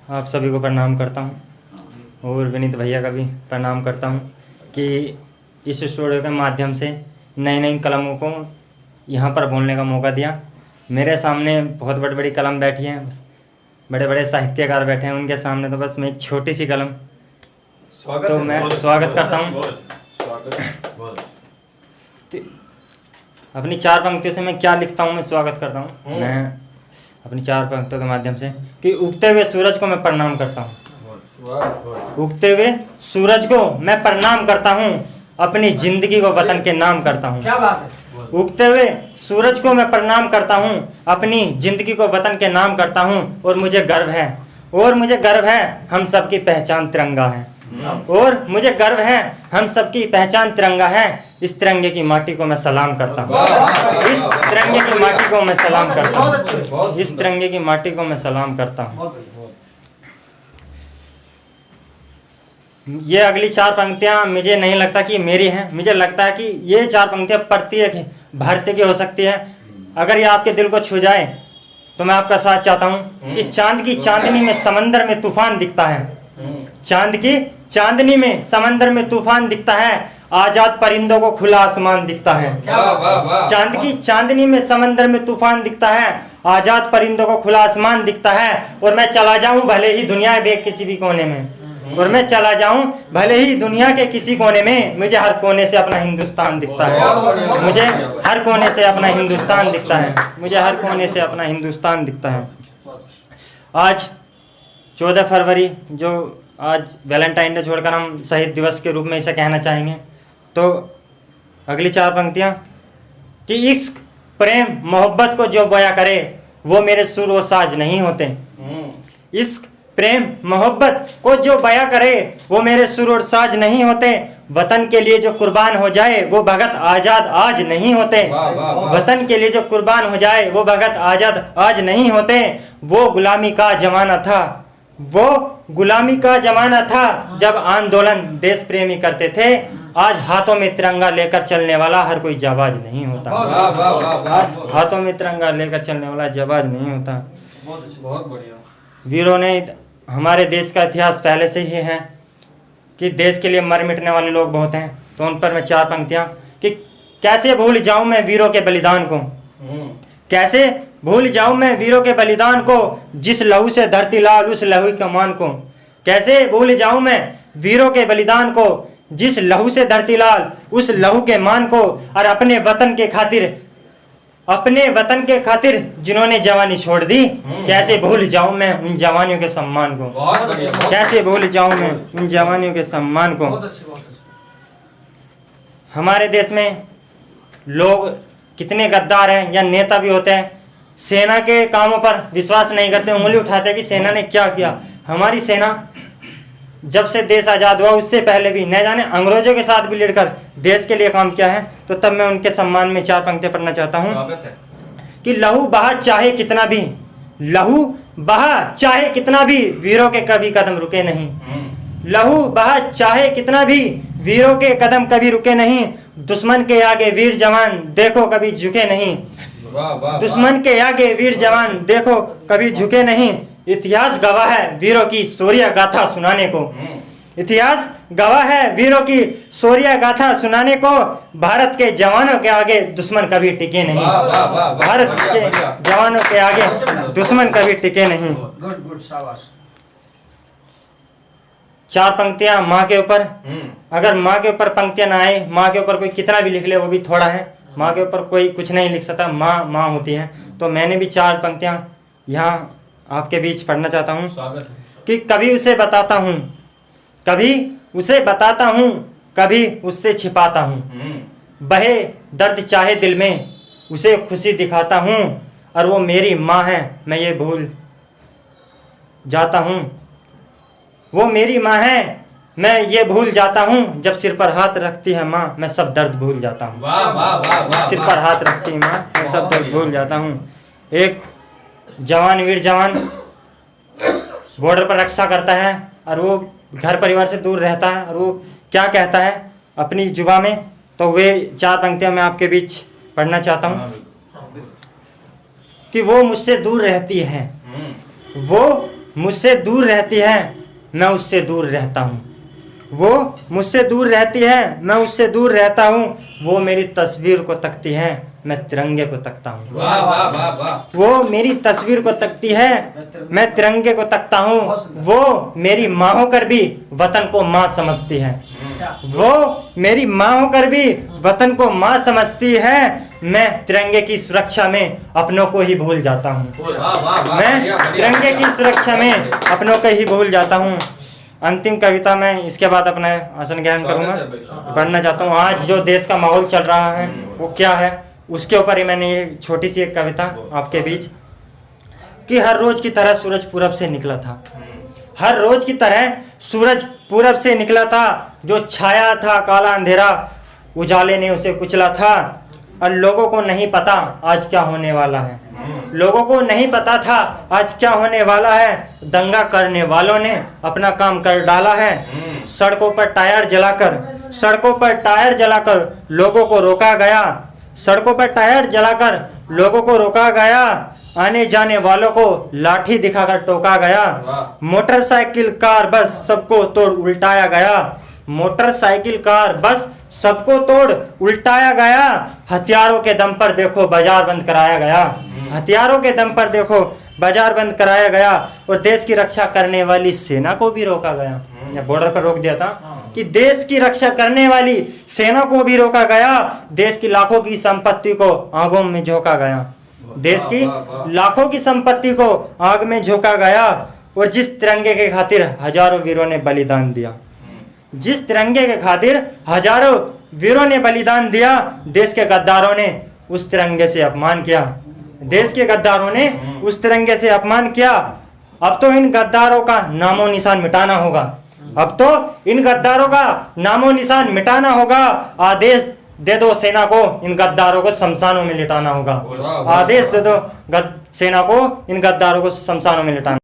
आप सभी को प्रणाम करता हूँ और विनीत भैया का भी प्रणाम करता हूँ कि इस स्टूडियो के माध्यम से नई नई कलमों को यहाँ पर बोलने का मौका दिया। मेरे सामने बहुत बड़ी बड़ी कलम बैठी हैं, बड़े बड़े साहित्यकार बैठे हैं, उनके सामने तो बस मैं एक छोटी सी कलम तो मैं स्वागत करता हूँ। अपनी 4 पंक्तियों से मैं क्या लिखता हूँ, मैं स्वागत करता हूँ। मैं अपनी 4 पंक्तियों के माध्यम से कि उगते हुए सूरज को मैं प्रणाम करता हूँ, उगते हुए सूरज को मैं प्रणाम करता हूँ, अपनी जिंदगी को वतन के नाम करता हूँ। क्या बात है। उगते हुए सूरज को मैं प्रणाम करता हूँ, अपनी जिंदगी को वतन के नाम करता हूँ और मुझे गर्व है हम सबकी पहचान तिरंगा है, और मुझे गर्व है हम सबकी पहचान तिरंगा है। इस तिरंगे की माटी को मैं सलाम करता हूँ, इस तिरंगे की माटी को मैं सलाम करता हूँ, इस तिरंगे की माटी को मैं सलाम करता हूँ। ये अगली 4 पंक्तियाँ मुझे नहीं लगता कि मेरी हैं, मुझे लगता है कि ये 4 पंक्तियाँ प्रत्येक भारतीय की हो सकती है। अगर ये आपके दिल को छू जाए तो मैं आपका साथ चाहता हूँ कि चांद की चांदनी में समंदर में तूफान दिखता है, चांद की चांदनी में समंदर में तूफान दिखता है, आजाद परिंदों को खुला आसमान दिखता है। चांद की चांदनी में समंदर में तूफान दिखता है, आजाद परिंदों को खुला आसमान दिखता है। और मैं चला जाऊं भले ही दुनिया में किसी भी कोने में, और मैं चला जाऊं भले ही दुनिया के किसी कोने में, मुझे हर कोने से अपना हिंदुस्तान दिखता है, मुझे हर कोने से अपना हिंदुस्तान दिखता है, मुझे हर कोने से अपना हिंदुस्तान दिखता है। आज 14 फरवरी, जो आज वैलेंटाइन डे छोड़कर हम शहीद दिवस के रूप में इसे कहना चाहेंगे, तो अगली 4 पंक्तियाँ कि इश्क प्रेम मोहब्बत को जो बया करे वो मेरे सुर और साज नहीं होते। इश्क प्रेम मोहब्बत को जो बया करे वो मेरे सुर और साज नहीं होते। वतन के लिए जो कुर्बान हो जाए वो भगत आजाद आज नहीं होते। वतन के लिए जो कुर्बान हो जाए वो भगत आजाद आज नहीं होते। वो गुलामी का जमाना था, वो गुलामी का जमाना था जब आंदोलन देश प्रेमी करते थे। आज हाथों में तिरंगा लेकर चलने वाला हर कोई जाबाज नहीं होता, हाथों में तिरंगा लेकर चलने वाला जाबाज नहीं होता। बहुत बढ़िया। वीरों ने हमारे देश का इतिहास पहले से ही है कि देश के लिए मर मिटने वाले लोग बहुत हैं, तो उन पर मैं 4 पंक्तियाँ कि कैसे भूल जाऊं मैं वीरों के बलिदान को, कैसे भूल जाऊं मैं वीरों के बलिदान को, जिस लहू से धरती लाल उस लहू का मान को। कैसे भूल जाऊं मैं वीरों के बलिदान को, जिस लहू से धरती लाल उस लहू के मान को। और अपने वतन के खातिर जिन्होंने जवानी छोड़ दी, कैसे भूल जाऊं मैं उन जवानियों के सम्मान को, कैसे भूल जाऊं मैं उन जवानियों के सम्मान को। हमारे देश में लोग कितने गद्दार हैं या नेता भी होते हैं, सेना के कामों पर विश्वास नहीं करते, उंगली उठाते हैं कि सेना ने क्या किया। हमारी सेना जब से देश आज़ाद हुआ उससे पहले भी न जाने अंग्रेजों के साथ भी लड़कर देश के लिए काम किया है। तो तब मैं उनके सम्मान में 4 पंक्तियां पढ़ना चाहता हूँ कि लहू बहा चाहे कितना भी, लहू बहा चाहे कितना भी, वीरों के कभी कदम रुके नहीं। लहू बहा चाहे कितना भी, वीरों के कदम कभी रुके नहीं। दुश्मन के आगे वीर जवान देखो कभी झुके नहीं, दुश्मन के आगे वीर जवान देखो कभी झुके नहीं। इतिहास गवाह है वीरों की शौर्य गाथा सुनाने को, इतिहास गवाह है वीरों की शौर्य गाथा सुनाने को। भारत के जवानों के आगे दुश्मन कभी टिके नहीं, भारत के जवानों के आगे दुश्मन कभी टिके नहीं। 4 पंक्तियां माँ के ऊपर, अगर माँ के ऊपर पंक्तियां ना आए, माँ के ऊपर कोई कितना भी लिख ले वो भी थोड़ा है, माँ के ऊपर कोई कुछ नहीं लिख सकता, माँ माँ होती है। तो मैंने भी 4 पंक्तियां यहाँ आपके बीच पढ़ना चाहता हूँ कि कभी उसे बताता हूँ, कभी उसे बताता हूँ, कभी उससे छिपाता हूँ। बहे दर्द चाहे दिल में उसे खुशी दिखाता हूँ, और वो मेरी माँ है मैं ये भूल जाता हूँ। वो मेरी माँ है मैं ये भूल जाता हूँ, जब सिर पर हाथ रखती है माँ मैं सब दर्द भूल जाता हूँ। सिर पर हाथ रखती है माँ मैं सब दर्द भूल जाता हूँ। एक जवान वीर जवान बॉर्डर पर रक्षा करता है और वो घर परिवार से दूर रहता है, और वो क्या कहता है अपनी जुबान में, तो वे 4 पंक्तियां मैं आपके बीच पढ़ना चाहता हूँ कि वो मुझसे दूर रहती है, वो मुझसे दूर रहती है, मैं उससे दूर रहता हूँ। वो मुझसे दूर रहती है, मैं उससे दूर रहता हूँ। वो मेरी तस्वीर को तकती है, मैं तिरंगे को तकता हूँ। वाह वाह वाह वाह। वो मेरी तस्वीर को तकती है, मैं तिरंगे को तकता हूँ। वो मेरी माँ होकर भी वतन को माँ समझती है। वो मेरी माँ होकर भी वतन को माँ समझती है। मैं तिरंगे की सुरक्षा में अपनों को ही भूल जाता हूँ। वाह वाह वाह। मैं बढ़िया, बढ़िया, तिरंगे बढ़िया। की सुरक्षा में अपनों को ही भूल जाता हूँ। अंतिम कविता मैं इसके बाद अपना आसन ग्रहण करूँगा, पढ़ना चाहता हूँ। आज जो देश का माहौल चल रहा है वो क्या है, उसके ऊपर ही मैंने ये छोटी सी एक कविता आपके बीच। कि हर रोज की तरह सूरज पूरब से निकला था, हर रोज की तरह सूरज पूरब से निकला था। जो छाया था काला अंधेरा, उजाले ने उसे कुचला था। और लोगों को नहीं पता आज क्या होने वाला है, लोगों को नहीं पता था आज क्या होने वाला है। दंगा करने वालों ने अपना काम कर डाला है। सड़कों पर टायर जलाकर, सड़कों पर टायर जलाकर लोगों को रोका गया। सड़कों पर टायर जलाकर लोगों को रोका गया। आने जाने वालों को लाठी दिखाकर टोका गया। मोटरसाइकिल कार बस सबको तोड़ उल्टाया गया। मोटरसाइकिल कार बस सबको तोड़ उल्टाया गया। हथियारों के दम पर देखो बाजार बंद कराया गया। हथियारों के दम पर देखो बाजार बंद कराया गया। और देश की रक्षा करने वाली सेना को भी रोका गया। या बॉर्डर पर रोक दिया था कि देश की रक्षा करने वाली सेना को भी रोका गया। देश की लाखों की संपत्ति को आगों में झोंका गया। देश की लाखों की संपत्ति को आग में झोंका गया। और जिस तिरंगे के खातिर हजारों वीरों ने बलिदान दिया, जिस तिरंगे के खातिर हजारों वीरों ने बलिदान दिया, देश के गद्दारों ने उस तिरंगे से अपमान किया। देश के गद्दारों ने उस तिरंगे से अपमान किया। अब तो इन गद्दारों का नामो निशान मिटाना होगा। अब तो इन गद्दारों का नामो निशान मिटाना होगा। आदेश दे दो सेना को, इन गद्दारों को शमशानों में लिटाना होगा। आदेश दे दो सेना को, इन गद्दारों को शमशानों में लिटाना।